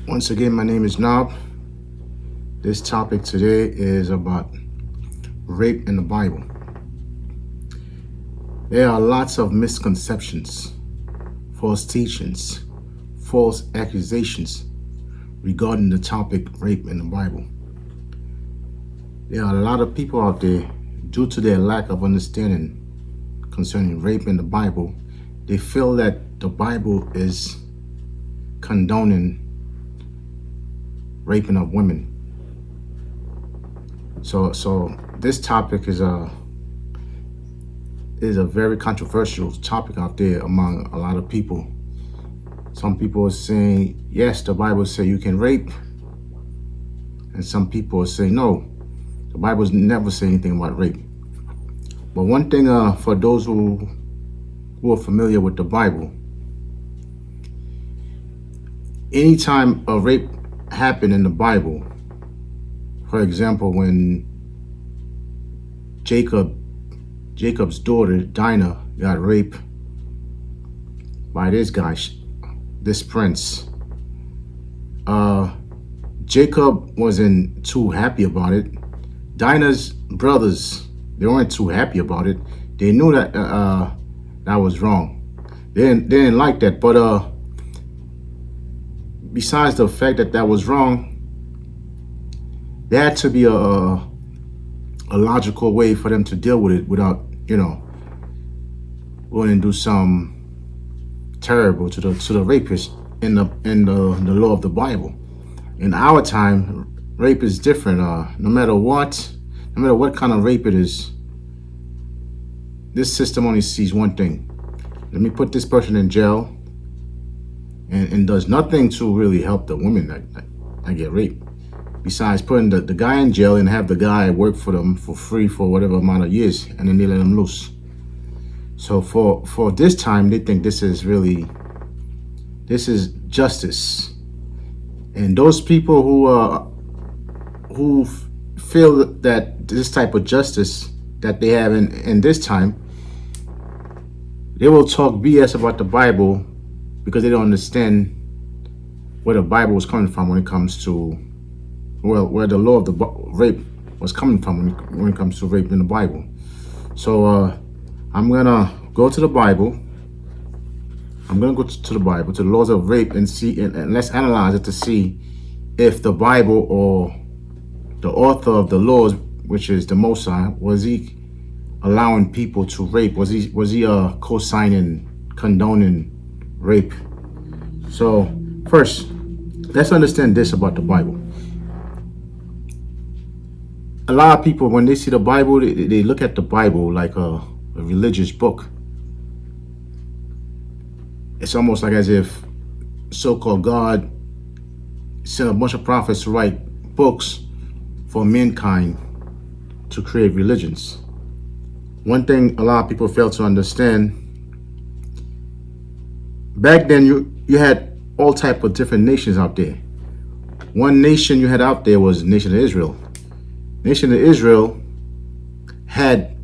Once again, my name is Nob. This topic today is about rape in the Bible. There are lots of misconceptions, false teachings, false accusations regarding the topic rape in the Bible. There are a lot of people out there, due to their lack of understanding concerning rape in the Bible, they feel that the Bible is condoning raping of women. So this topic is a very controversial topic out there among a lot of people. Some people are saying, yes, the Bible says you can rape. And some people are saying, no, the Bible never say anything about rape. But one thing for those who are familiar with the Bible, anytime a rape happened in the Bible, for example, when Jacob's daughter Dinah got raped by this guy, this prince, Jacob wasn't too happy about it. Dinah's brothers, they weren't too happy about it. They knew that that was wrong. They didn't like that. But besides the fact that that was wrong, there had to be a logical way for them to deal with it without, going and do some terrible to the rapist in the law of the Bible. In our time, rape is different. No matter what kind of rape it is, this system only sees one thing. Let me put this person in jail, and does nothing to really help the women that get raped, besides putting the guy in jail and have the guy work for them for free for whatever amount of years, and then they let him loose. So for this time, they think this is justice. And those people who feel that this type of justice that they have in this time, they will talk BS about the Bible because they don't understand where the Bible was coming from when it comes to, where the law of the rape was coming from when it comes to rape in the Bible. So I'm gonna go to the Bible. I'm gonna go to the Bible, to the laws of rape, and see, and let's analyze it to see if the Bible or the author of the laws, which is the Most High, was he allowing people to rape? Was he co-signing, condoning rape? So first, let's understand this about the Bible. A lot of people, when they see the Bible, they look at the Bible like a religious book. It's almost like as if so-called God sent a bunch of prophets to write books for mankind to create religions. One thing a lot of people fail to understand, back then you had all type of different nations out there. One nation you had out there was the nation of Israel. Nation of Israel had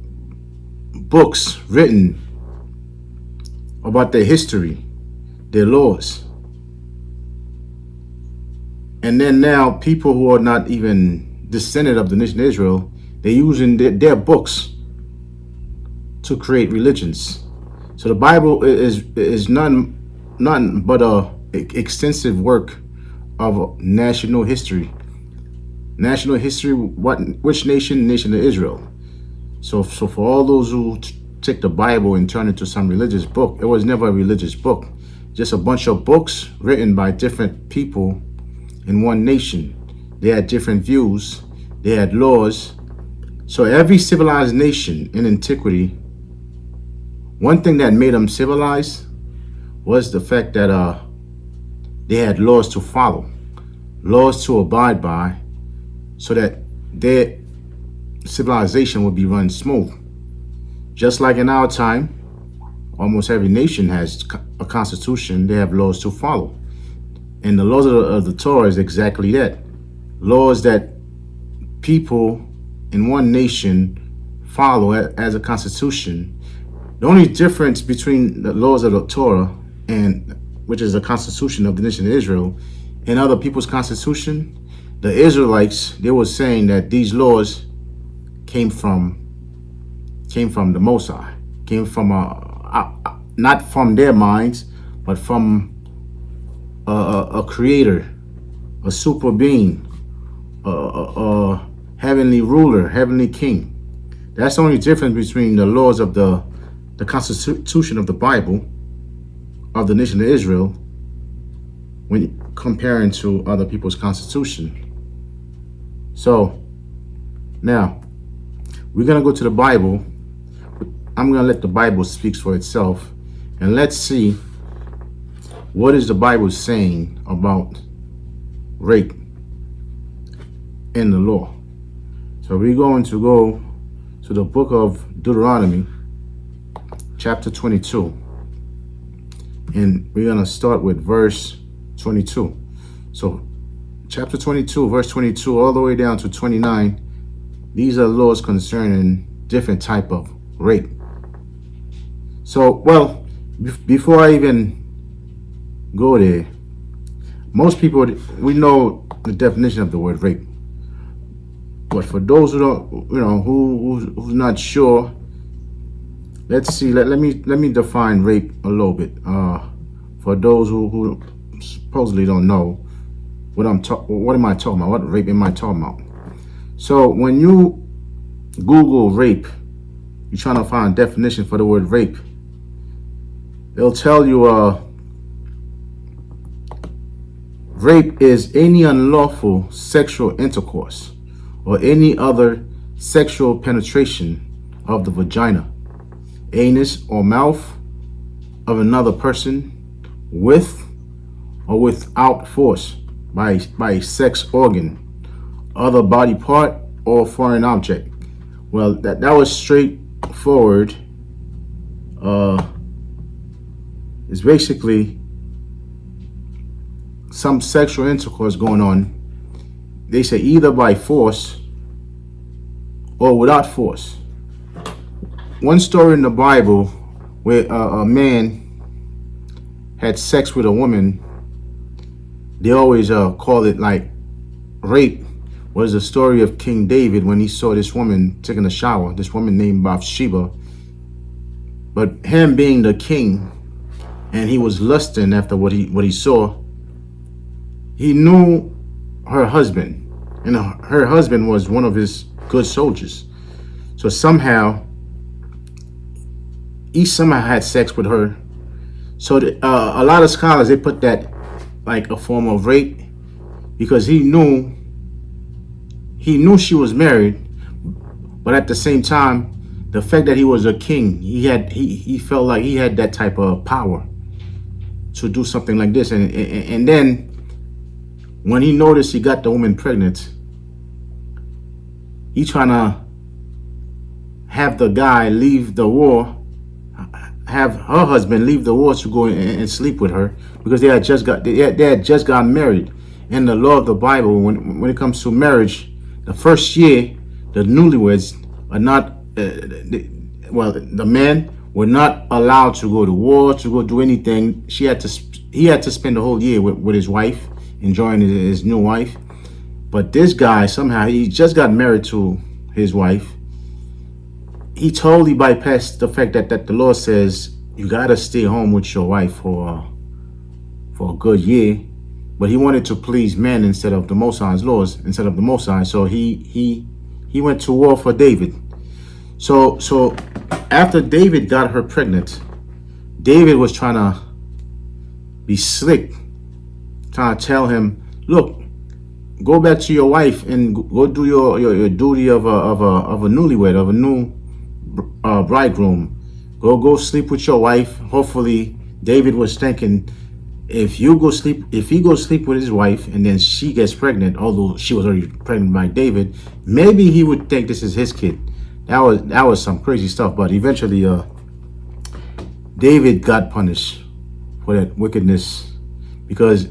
books written about their history, their laws. And then now people who are not even descendant of the nation of Israel, they're using their books to create religions. So the Bible is none but a extensive work of national history. National history, which nation? Nation of Israel. So for all those who take the Bible and turn it into some religious book, it was never a religious book. Just a bunch of books written by different people in one nation. They had different views. They had laws. So every civilized nation in antiquity, one thing that made them civilized was the fact that they had laws to follow, laws to abide by, so that their civilization would be run smooth. Just like in our time, almost every nation has a constitution. They have laws to follow. And the laws of the Torah is exactly that. Laws that people in one nation follow as a constitution. The only difference between the laws of the Torah and which is the constitution of the nation of Israel, and other people's constitution, the Israelites, they were saying that these laws came from the Most High, came from not from their minds, but from a creator, a super being, a heavenly ruler, heavenly king. That's the only difference between the laws of the constitution of the Bible of the nation of Israel when comparing to other people's constitution. So now we're going to go to the Bible. I'm going to let the Bible speak for itself, and let's see what is the Bible saying about rape in the law. So we're going to go to the book of Deuteronomy, chapter 22, and we're going to start with verse 22. So chapter 22, verse 22, all the way down to 29, these are laws concerning different type of rape. So, well, before I even go there, most people, we know the definition of the word rape. But for those who don't, who's not sure, let's see. Let me define rape a little bit. For those who supposedly don't know what am I talking about? What rape am I talking about? So when you Google rape, you're trying to find a definition for the word rape. It'll tell you rape is any unlawful sexual intercourse or any other sexual penetration of the vagina, anus, or mouth of another person with or without force by a sex organ, other body part, or foreign object. Well, that was straightforward. It's basically some sexual intercourse going on. They say either by force or without force. One story in the Bible where a man had sex with a woman, they always call it like rape, was the story of King David when he saw this woman taking a shower, this woman named Bathsheba. But him being the king, and he was lusting after what he saw, he knew her husband, and her husband was one of his good soldiers. So somehow he had sex with her. So a lot of scholars, they put that like a form of rape, because he knew she was married, but at the same time, the fact that he was a king, he felt like he had that type of power to do something like this. And then when he noticed he got the woman pregnant, he trying to have the guy leave the war, have her husband leave the war to go and sleep with her, because they had just got married. In the law of the Bible, when it comes to marriage, the first year, the newlyweds are not, the men were not allowed to go to war, to go do anything. He had to spend the whole year with his wife, enjoying his new wife. But this guy, somehow, he just got married to his wife. He totally bypassed the fact that the law says you gotta stay home with your wife for a good year. But he wanted to please men instead of the Most High's laws, instead of the Most High. So he went to war for David. So after David got her pregnant, David was trying to be slick, trying to tell him, look, go back to your wife and go do your duty of a newlywed, of a new bridegroom. Go sleep with your wife. Hopefully, David was thinking, if he goes sleep with his wife and then she gets pregnant, although she was already pregnant by David, maybe he would think this is his kid. That was some crazy stuff. But eventually, David got punished for that wickedness, because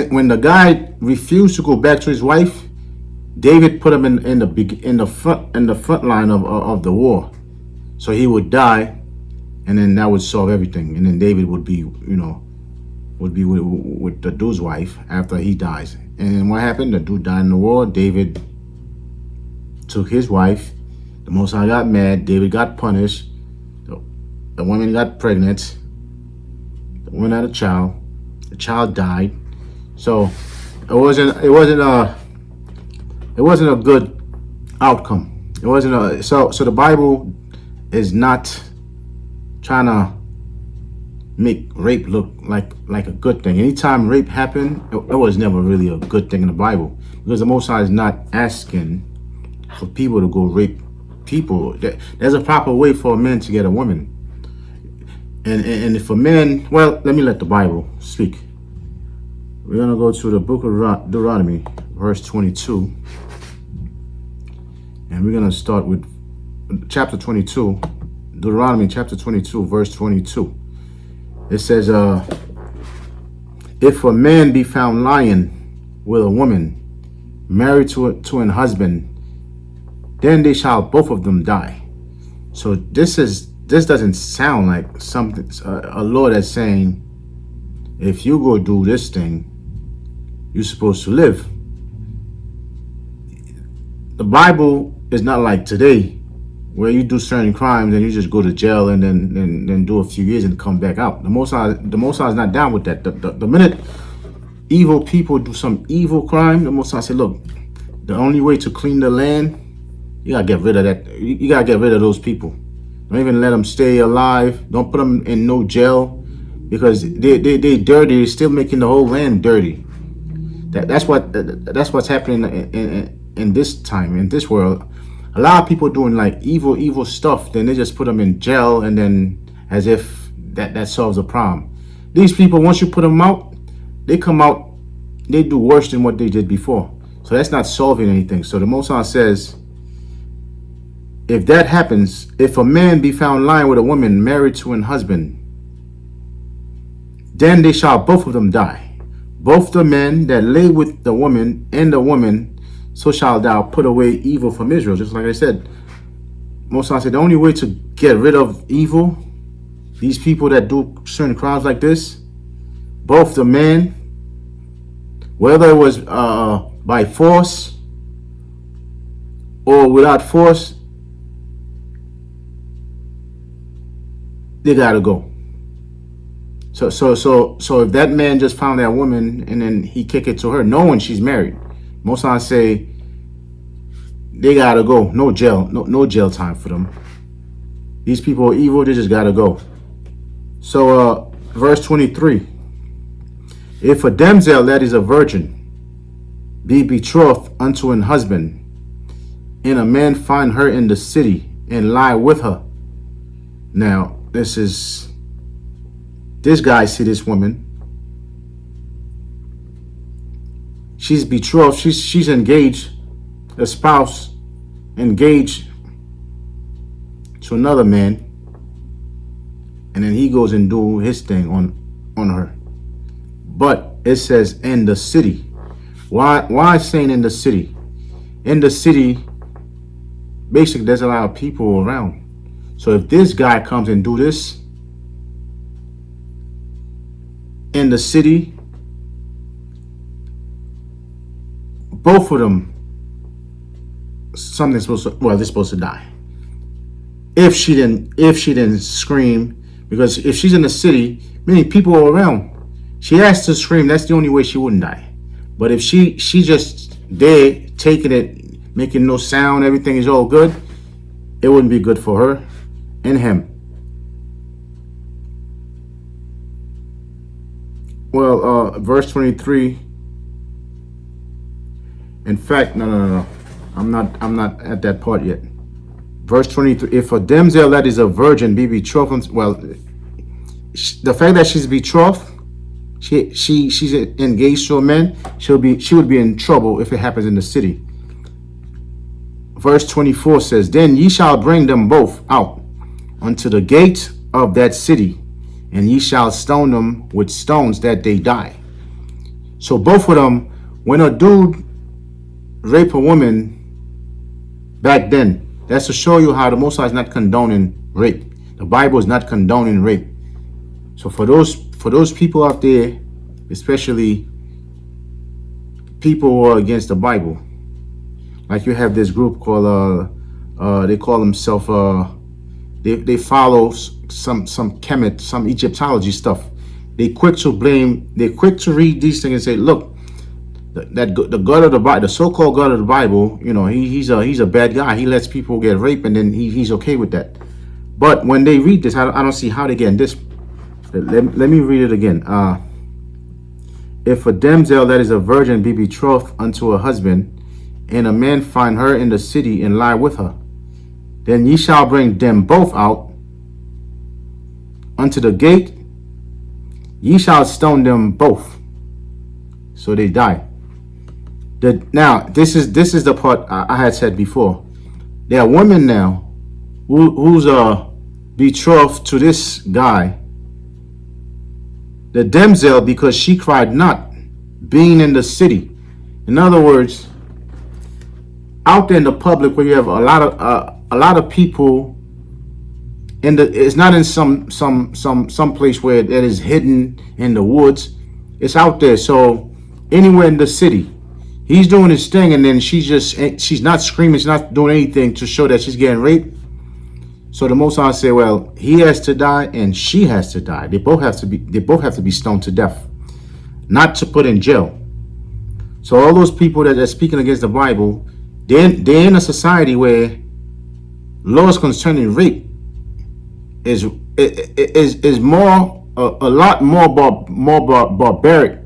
when the guy refused to go back to his wife, David put him in the front line of the war, so he would die, and then that would solve everything, and then David would be would be with the dude's wife after he dies. And what happened? The dude died in the war. David took his wife. The Most High got mad. David got punished. The woman got pregnant. The woman had a child. The child died. So it wasn't a good outcome. It wasn't a so the Bible is not trying to make rape look like a good thing. Anytime rape happened, it was never really a good thing in the Bible, because the Most High is not asking for people to go rape people. There's a proper way for a man to get a woman, and for men, well, let me let the Bible speak. We're gonna go to the book of Deuteronomy, verse 22, and we're gonna start with chapter 22. Deuteronomy chapter 22, verse 22. It says, if a man be found lying with a woman married to an husband, then they shall both of them die. So this doesn't sound like something a law that's saying, if you go do this thing, you're supposed to live. The Bible is not like today, where you do certain crimes and you just go to jail and then do a few years and come back out. The Most High is not down with that. The minute evil people do some evil crime, the Most High said, look, the only way to clean the land, you gotta get rid of that. You gotta get rid of those people. Don't even let them stay alive. Don't put them in no jail, because they dirty. They're still making the whole land dirty. That's what's happening in this time, in this world. A lot of people doing like evil stuff, then they just put them in jail, and then as if that solves the problem. These people, once you put them out, they come out, they do worse than what they did before. So that's not solving anything. So the Most High says, if that happens, if a man be found lying with a woman married to an husband, then they shall both of them die. Both the men that lay with the woman and the woman, so shall thou put away evil from Israel. Just like I said, Most High said the only way to get rid of evil, these people that do certain crimes like this, both the man, whether it was by force or without force, they gotta go. So if that man just found that woman and then he kick it to her, knowing she's married, Most High say they gotta go. No jail, no jail time for them. These people are evil. They just gotta go. So verse 23. If a damsel that is a virgin be betrothed unto an husband, and a man find her in the city and lie with her. Now this guy see this woman. She's betrothed. She's engaged, a spouse, engaged to another man, and then he goes and do his thing on her. But it says in the city. Why is saying in the city? In the city, basically there's a lot of people around. So if this guy comes and do this in the city, both of them, they're supposed to die. If she didn't scream, because if she's in the city, many people are around. She has to scream. That's the only way she wouldn't die. But if she just there taking it, making no sound, everything is all good, it wouldn't be good for her and him. Well, verse 23. In fact, no. I'm not at that part yet. Verse 23. If a damsel that is a virgin be betrothed, well, the fact that she's betrothed, she's engaged to a man, she would be in trouble if it happens in the city. Verse 24 says, then ye shall bring them both out unto the gate of that city, and ye shall stone them with stones that they die. So both of them, when a dude rape a woman back then, that's to show you how the Most High is not condoning rape. The Bible is not condoning rape. So for those people out there especially people who are against the Bible. Like you have this group called they call themselves they follow some Kemet, some Egyptology stuff. They're quick to read these things and say, look, the God of the Bible, the so-called God of the Bible, he's a bad guy. He lets people get raped, and then he's okay with that. But when they read this, I don't see how they get in this. Let me read it again. If a damsel that is a virgin be betrothed unto a husband, and a man find her in the city and lie with her, then ye shall bring them both out unto the gate. Ye shall stone them both, so they die. Now this is the part I had said before. There are women now who's betrothed to this guy, the damsel, because she cried not, being in the city. In other words, out there in the public where you have a lot of people it's not in some place where that is hidden in the woods. It's out there. So anywhere in the city, he's doing his thing, and then she's not screaming, she's not doing anything to show that she's getting raped. So the Most High say, well, he has to die and she has to die. They both have to be stoned to death, not to put in jail. So all those people that are speaking against the Bible, they're in a society where laws concerning rape is more a lot more barbaric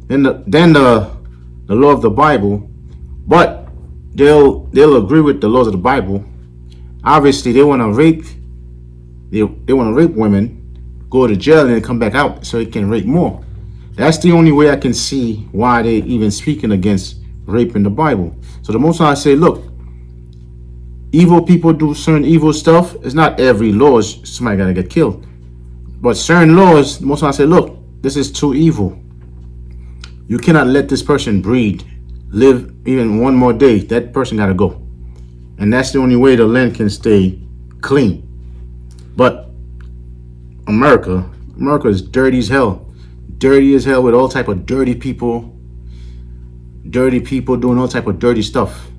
than the law of the Bible. But they'll agree with the laws of the Bible. Obviously, they want to rape. They want to rape women, go to jail, and then come back out so they can rape more. That's the only way I can see why they even speaking against rape in the Bible. So the Most High say, look, evil people do certain evil stuff. It's not every law somebody gotta get killed, but certain laws, the Most High say, look, this is too evil. You cannot let this person breed, live even one more day. That person gotta go. And that's the only way the land can stay clean. But America is dirty as hell. Dirty as hell with all type of dirty people doing all type of dirty stuff.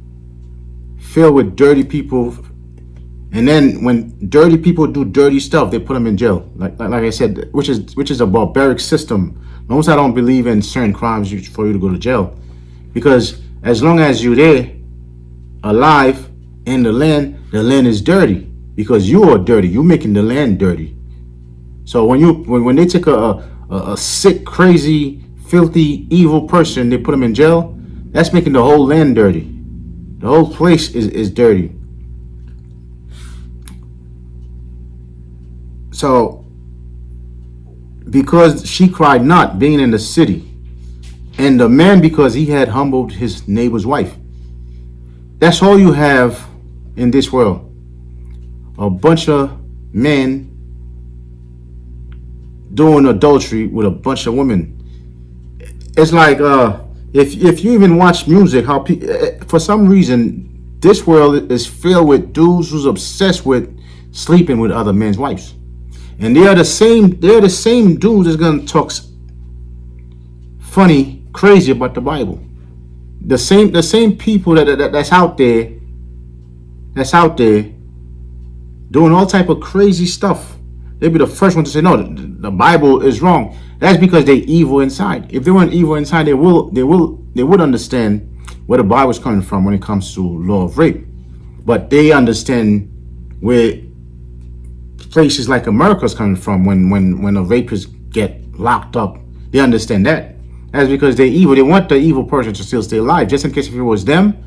Filled with dirty people. And then when dirty people do dirty stuff, they put them in jail. Like I said, which is a barbaric system. Most I don't believe in certain crimes for you to go to jail. Because as long as you're there, alive, in the land is dirty because you are dirty. You're making the land dirty. So when they take a sick, crazy, filthy, evil person, they put them in jail, that's making the whole land dirty. The whole place is dirty. So because she cried not, being in the city, and the man because he had humbled his neighbor's wife. That's all you have in this world. A bunch of men doing adultery with a bunch of women. It's like if you even watch music, how for some reason this world is filled with dudes who's obsessed with sleeping with other men's wives, and they're the same dudes that's gonna talk funny, crazy about the Bible. The same people that's out there doing all type of crazy stuff. They'd be the first one to say, no, the Bible is wrong. That's because they're evil inside. If they weren't evil inside, they would understand where the Bible is coming from when it comes to law of rape. But they understand where places like America is coming from when a rapist get locked up. They understand that. That's because they're evil. They want the evil person to still stay alive. Just in case if it was them,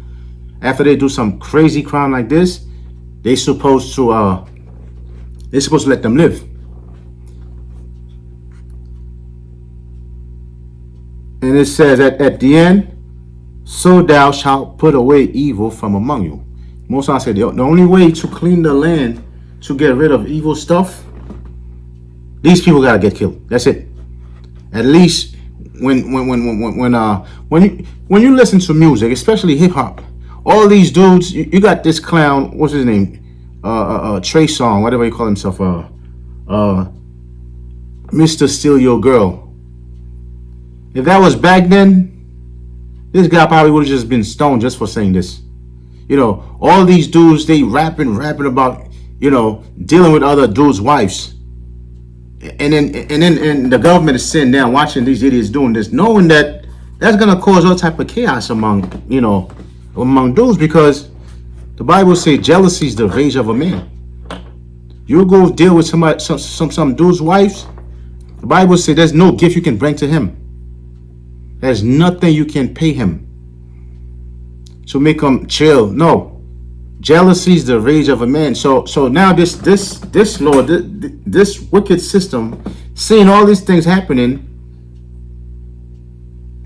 after they do some crazy crime like this, they're supposed to let them live. And it says that at the end, so thou shalt put away evil from among you. Most I said the only way to clean the land, to get rid of evil stuff, these people gotta get killed. That's it. At least when you listen to music, especially hip hop, all these dudes, you got this clown, what's his name? Trey Songz, whatever he call himself, Mr. Steal Your Girl. If that was back then, this guy probably would have just been stoned just for saying this. You know, all these dudes, they rapping about, you know, dealing with other dudes' wives. And then the government is sitting down watching these idiots doing this, knowing that that's gonna cause all type of chaos among, you know, among dudes, because the Bible says jealousy is the rage of a man. You go deal with somebody, some dude's wives. The Bible says there's no gift you can bring to him. There's nothing you can pay him to make him chill. No. Jealousy is the rage of a man. So now this Lord, this wicked system, seeing all these things happening,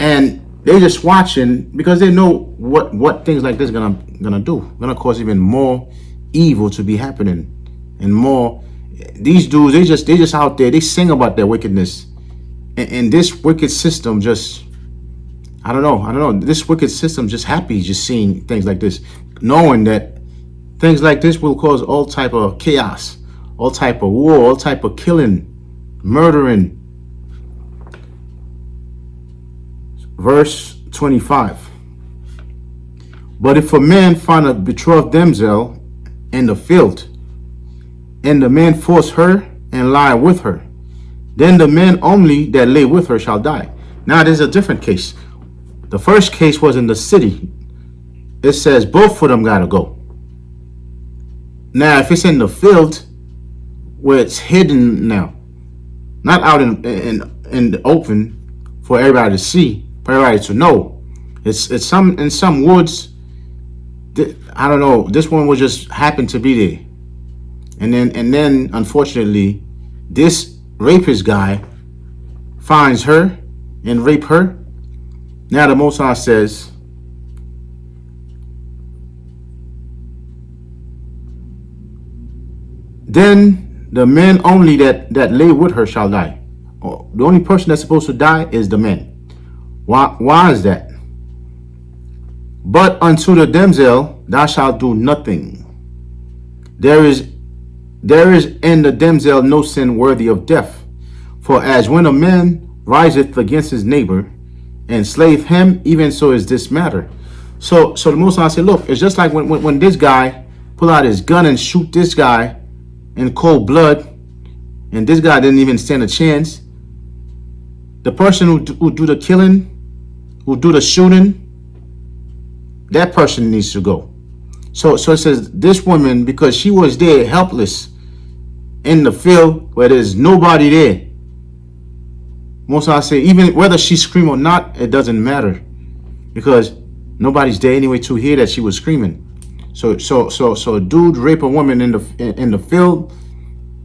and they're just watching because they know what things like this gonna do. Gonna cause even more evil to be happening, and more. These dudes, they just out there. They sing about their wickedness, and this wicked system just. I don't know. This wicked system just happy just seeing things like this, knowing that things like this will cause all type of chaos, all type of war, all type of killing, murdering. Verse 25. But if a man find a betrothed damsel in the field, and the man force her and lie with her, then the man only that lay with her shall die. Now there's a different case. The first case was in the city. It says both of them gotta go. Now, if it's in the field where it's hidden now, not out in the open for everybody to see, for everybody to know, it's some in some woods. I don't know. This one was just happened to be there, and then unfortunately, this rapist guy finds her and rape her. Now the Most High says, then the man only that lay with her shall die. The only person that's supposed to die is the man. Why is that? But unto the damsel thou shalt do nothing. There is in the damsel no sin worthy of death. For as when a man riseth against his neighbor, and slave him, even so is this matter. So the Most High said, look, it's just like when this guy pull out his gun and shoot this guy in cold blood, and this guy didn't even stand a chance. The person who do the killing, who do the shooting, that person needs to go. So it says this woman, because she was there helpless in the field where there's nobody there. Most I say, even whether she scream or not, it doesn't matter, because nobody's there anyway to hear that she was screaming. So a dude rape a woman in the field.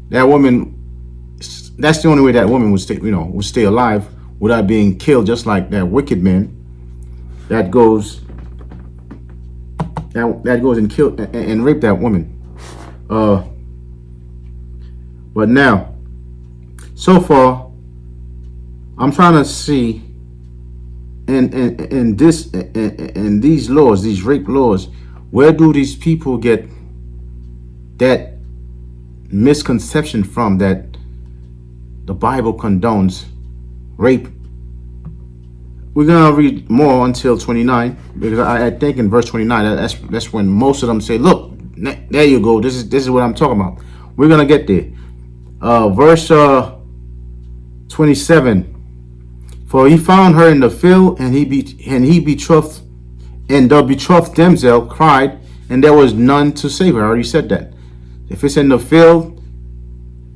That woman, that's the only way that woman would stay alive without being killed, just like that wicked man that goes and kill and rape that woman. But now, so far, I'm trying to see in these laws, these rape laws, where do these people get that misconception from that the Bible condones rape? We're gonna read more until 29, because I think in verse 29 that's when most of them say, look, there you go, this is what I'm talking about. We're gonna get there. Verse 27. For he found her in the field, and he betrothed, and the betrothed damsel cried, and there was none to save her. I already said that. If it's in the field,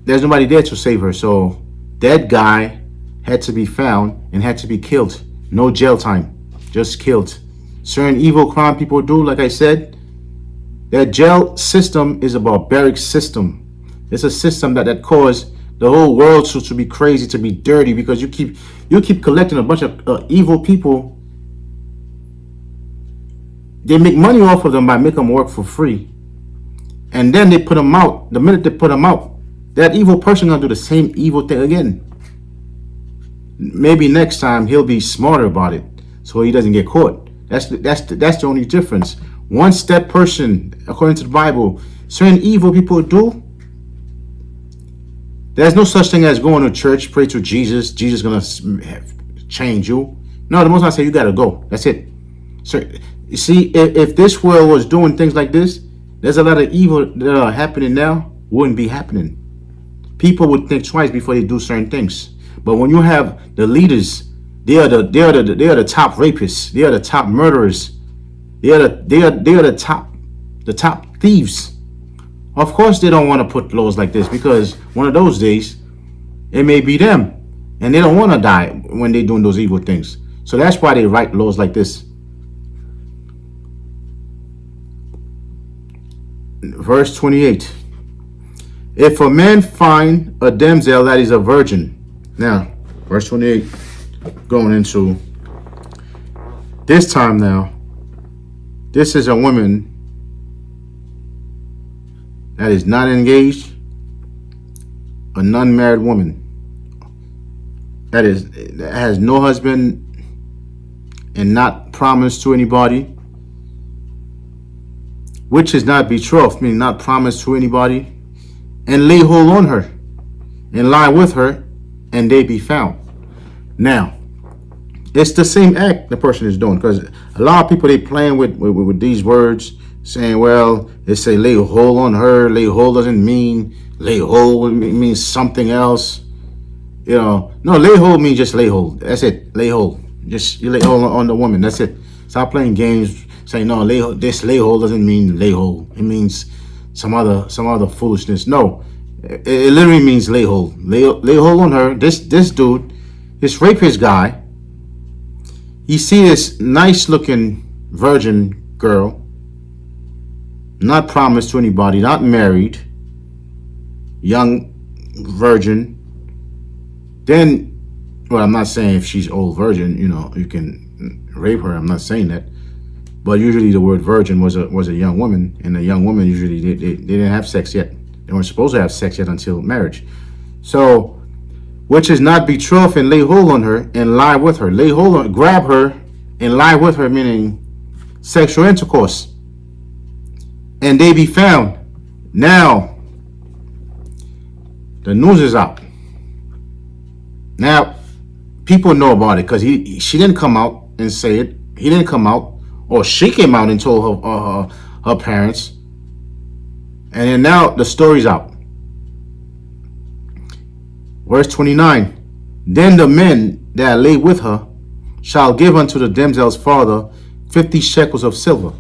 there's nobody there to save her. So that guy had to be found and had to be killed. No jail time, just killed. Certain evil crime people do, like I said, that jail system is a barbaric system. It's a system that caused the whole world to be crazy, to be dirty, because you keep collecting a bunch of evil people. They make money off of them by making them work for free, and then they put them out. The minute they put them out, that evil person gonna do the same evil thing again. Maybe next time he'll be smarter about it, so he doesn't get caught. That's the only difference. Once that person, according to the Bible, certain evil people do. There's no such thing as going to church, pray to Jesus. Jesus gonna change you. No, the Most High said you gotta go. That's it. So you see, if this world was doing things like this, there's a lot of evil that are happening now wouldn't be happening. People would think twice before they do certain things. But when you have the leaders, they are the top rapists, they are the top murderers, they are the top thieves. Of course they don't want to put laws like this, because one of those days it may be them, and they don't want to die when they're doing those evil things. So that's why they write laws like this. Verse 28. If a man find a damsel that is a virgin. Now, verse 28, going into this time now. This is a woman that is not engaged, a non-married woman that has no husband and not promised to anybody, which is not betrothed, meaning not promised to anybody, and lay hold on her and lie with her, and they be found. Now, it's the same act the person is doing, because a lot of people, they playing with these words, saying, well, they say lay hold on her. Lay hold doesn't mean lay hold, it means something else. You know, no, lay hold means just lay hold. That's it. Lay hold. Just you lay hold on the woman. That's it. Stop playing games saying no, this lay hold doesn't mean lay hold. It means some other foolishness. No, it literally means lay hold. Lay hold on her. This dude, this rapist guy, he see this nice looking virgin girl, not promised to anybody, not married, young virgin. Then, well, I'm not saying if she's old virgin, you can rape her. I'm not saying that. But usually the word virgin was a young woman, and a young woman usually they didn't have sex yet. They weren't supposed to have sex yet until marriage. So, which is not betrothed, and lay hold on her and lie with her. Lay hold on, grab her and lie with her, meaning sexual intercourse. And they be found. Now, the news is out. Now, people know about it because she didn't come out and say it. He didn't come out, or she came out and told her parents. And then now the story's out. Verse 29. Then the men that lay with her shall give unto the damsel's father 50 shekels of silver.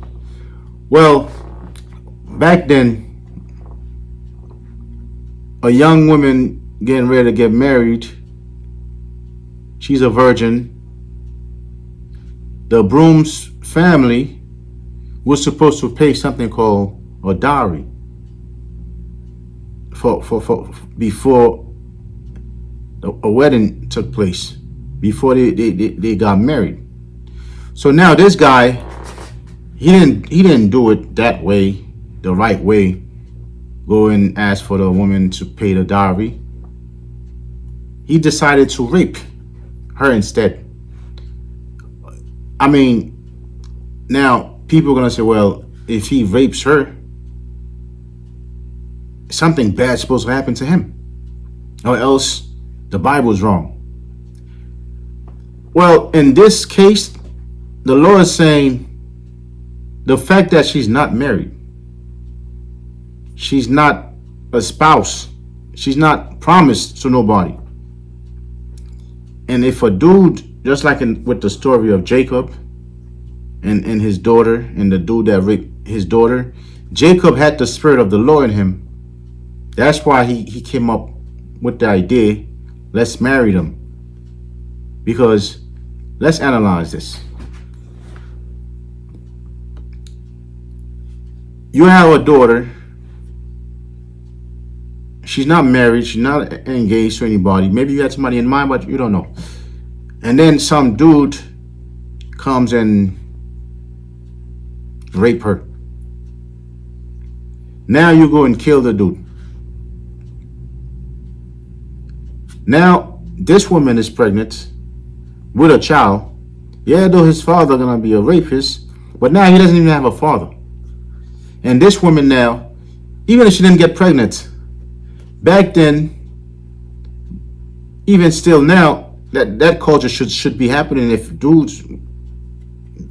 Well, back then, a young woman getting ready to get married, she's a virgin. The groom's family was supposed to pay something called a dowry for before a wedding took place, before they got married. So now this guy, he didn't do it that way, the right way. Go and ask for the woman to pay the dowry. He decided to rape her instead. I mean, now people are gonna say, well, if he rapes her, something bad's supposed to happen to him, or else the Bible's wrong. Well, in this case, the Lord is saying the fact that she's not married, she's not a spouse, she's not promised to nobody. And if a dude, just like with the story of Jacob and his daughter, and the dude that raped his daughter, Jacob had the spirit of the Lord in him. That's why he came up with the idea, let's marry them. Because let's analyze this. You have a daughter. She's not married. She's not engaged to anybody. Maybe you had somebody in mind, but you don't know. And then some dude comes and rape her. Now you go and kill the dude. Now this woman is pregnant with a child. Yeah, though his father gonna be a rapist, but now he doesn't even have a father. And this woman now, even if she didn't get pregnant, back then, even still now, that culture should be happening. If dudes,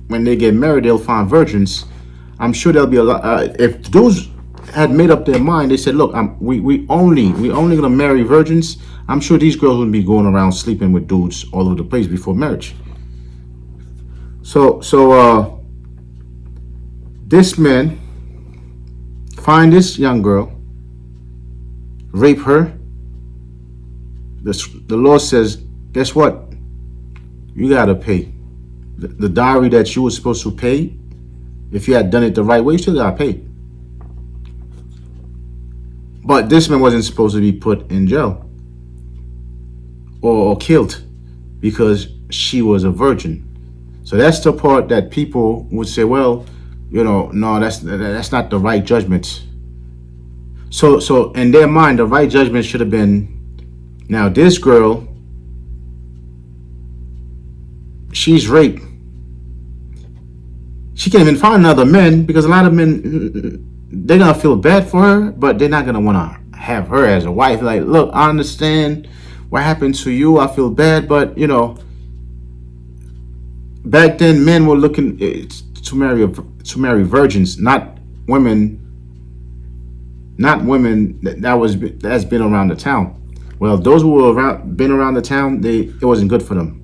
when they get married, they'll find virgins. I'm sure there'll be a lot. If dudes had made up their mind, they said, "Look, we only gonna marry virgins." I'm sure these girls wouldn't be going around sleeping with dudes all over the place before marriage. So this man find this young girl, rape her. The Lord says, guess what? You gotta pay the dowry that you were supposed to pay. If you had done it the right way, you still gotta pay. But this man wasn't supposed to be put in jail or killed because she was a virgin. So that's the part that people would say, well, no, that's not the right judgment. So in their mind, the right judgment should have been, now this girl, she's raped. She can't even find another man because a lot of men, they're gonna feel bad for her, but they're not gonna want to have her as a wife. Like, look, I understand what happened to you. I feel bad, but back then men were looking to marry virgins, not women. That's been around the town. Well, those who were been around the town, it wasn't good for them.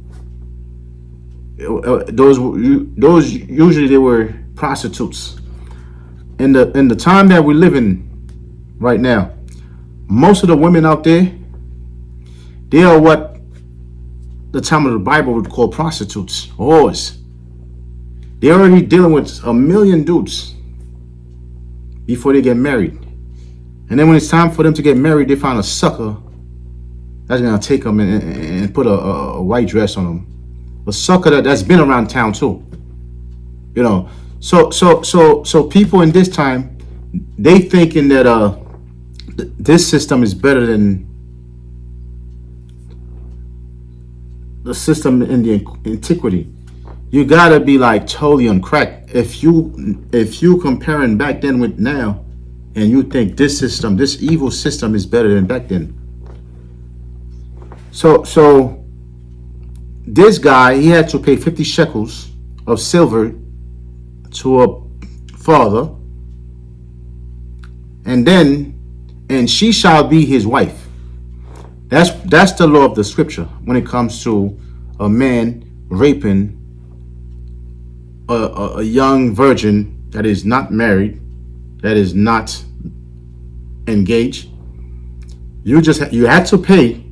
Those usually they were prostitutes. In the time that we live in right now, most of the women out there, they are what the time of the Bible would call prostitutes, whores. They're already dealing with a million dudes before they get married. And then when it's time for them to get married, they find a sucker that's gonna take them and put a white dress on them. A sucker that's been around town too. So people in this time, they thinking that this system is better than the system in the antiquity. You gotta be like totally on crack if you comparing back then with now, and you think this evil system is better than back then. So this guy, he had to pay 50 shekels of silver to a father, and she shall be his wife. That's the law of the scripture when it comes to a man raping a young virgin that is not married, that is not engaged. You had to pay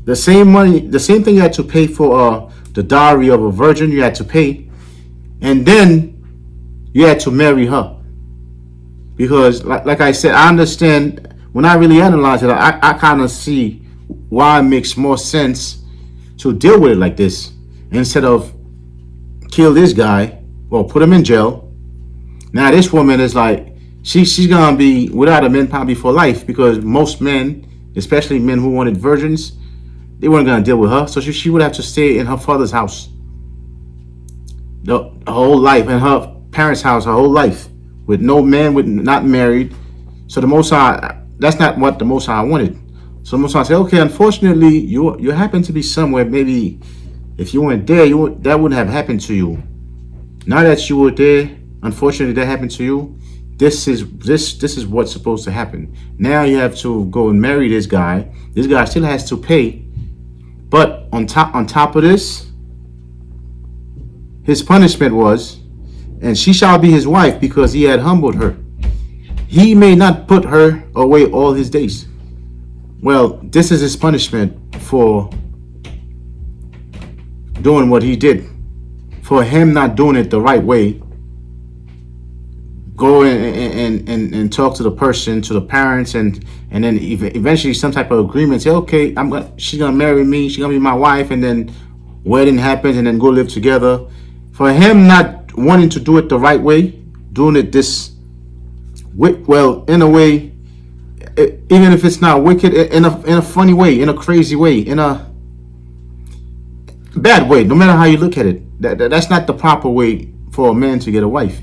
the same money, the same thing you had to pay for the dowry of a virgin. You had to pay, and then you had to marry her. Because, like I said, I understand. When I really analyze it, I kind of see why it makes more sense to deal with it like this instead of kill this guy or put him in jail. Now this woman is like, she's gonna be without a man probably for life, because most men, especially men who wanted virgins, they weren't gonna deal with her. So she would have to stay in her father's house her whole life, in her parents' house her whole life, with no man, with not married. So the Most High, that's not what the Most High wanted. So the Most High said, okay, unfortunately, you happen to be somewhere. Maybe if you weren't there, that wouldn't have happened to you. Now that you were there, unfortunately, that happened to you. This is what's supposed to happen. Now you have to go and marry this guy. This guy still has to pay, but on top of this, his punishment was, and she shall be his wife because he had humbled her. He may not put her away all his days. Well, this is his punishment for doing what he did, for him not doing it the right way. Go and talk to the person, to the parents, and then eventually some type of agreement. Say, okay, she's gonna marry me, she's gonna be my wife, and then wedding happens, and then go live together. For him not wanting to do it the right way, doing it in a way, even if it's not wicked, in a funny way, in a crazy way, in a bad way, no matter how you look at it, that's not the proper way for a man to get a wife.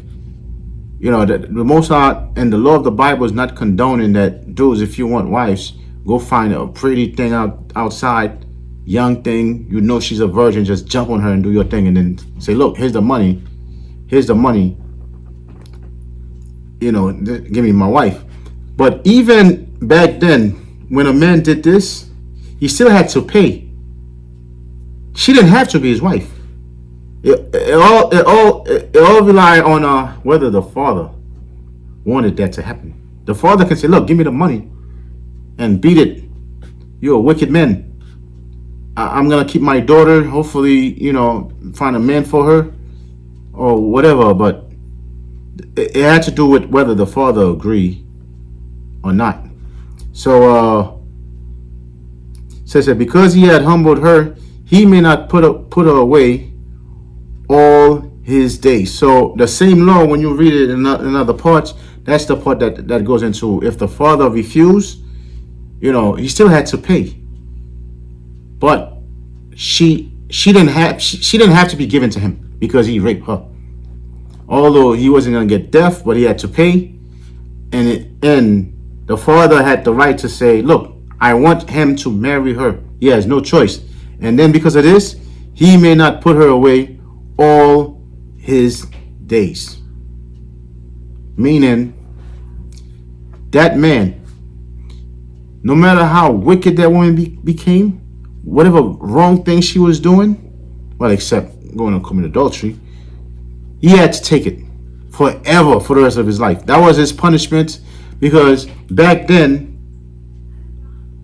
The Most High and the law of the Bible is not condoning that, dudes, if you want wives, go find a pretty thing outside, young thing, you know she's a virgin, just jump on her and do your thing, and then say, look, here's the money, give me my wife. But even back then, when a man did this, he still had to pay. She didn't have to be his wife. It all rely on whether the father wanted that to happen. The father can say, look, give me the money and beat it. You're a wicked man. I'm going to keep my daughter, hopefully, find a man for her or whatever. But it had to do with whether the father agreed or not. So says that because he had humbled her, he may not put her away all his days. So the same law, when you read it in other parts, that's the part that goes into, if the father refused, he still had to pay. But she didn't have to be given to him because he raped her. Although he wasn't going to get death, but he had to pay. And the father had the right to say, look, I want him to marry her. He has no choice. And then because of this, he may not put her away all his days. Meaning, that man, no matter how wicked that woman became, whatever wrong thing she was doing, well, except going to commit adultery, he had to take it forever for the rest of his life. That was his punishment, because back then,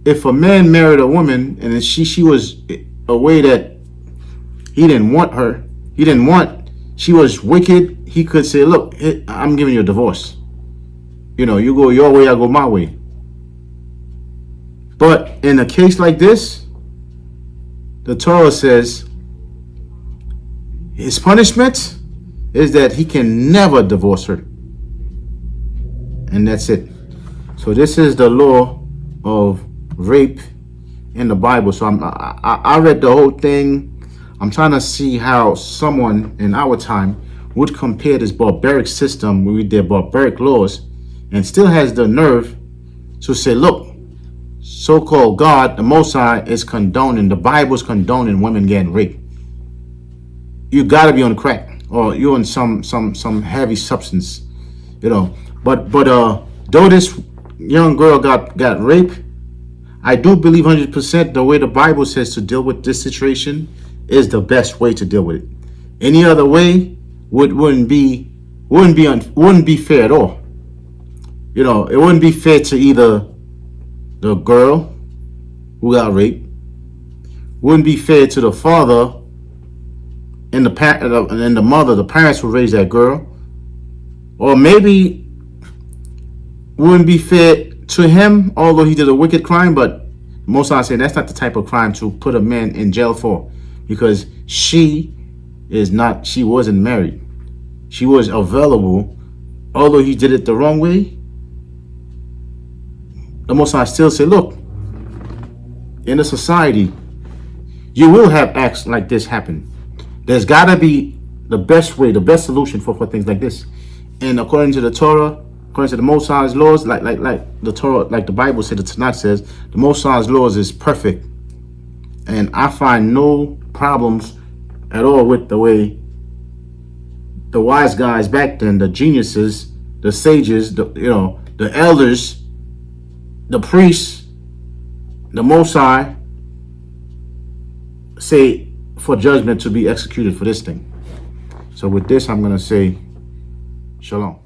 if a man married a woman and she was a way that he didn't want her, she was wicked, he could say, look, I'm giving you a divorce. You go your way, I go my way. But in a case like this, the Torah says his punishment is that he can never divorce her. And that's it. So this is the law of rape in the Bible. So I read the whole thing. I'm trying to see how someone in our time would compare this barbaric system with their barbaric laws and still has the nerve to say, look, so-called God, the Most High, is condoning, the Bible's condoning women getting raped. You got to be on crack, or you're on some heavy substance, But though this young girl got raped, I do believe 100% the way the Bible says to deal with this situation is the best way to deal with it. Any other way wouldn't be fair at all. It wouldn't be fair to either the girl who got raped, wouldn't be fair to the father and the mother, the parents who raised that girl, or maybe wouldn't be fair to him, although he did a wicked crime. But most I say that's not the type of crime to put a man in jail for, because she wasn't married. She was available, although he did it the wrong way. The Most High still say, look, in a society, you will have acts like this happen. There's got to be the best way, the best solution for things like this. And according to the Torah, according to the Most High's laws, like the Torah, like the Bible said, the Tanakh says, the Most High's laws is perfect. And I find no problems at all with the way the wise guys back then, the geniuses, the sages, the elders, the priests, the Most High say for judgment to be executed for this thing. So with this, I'm going to say shalom.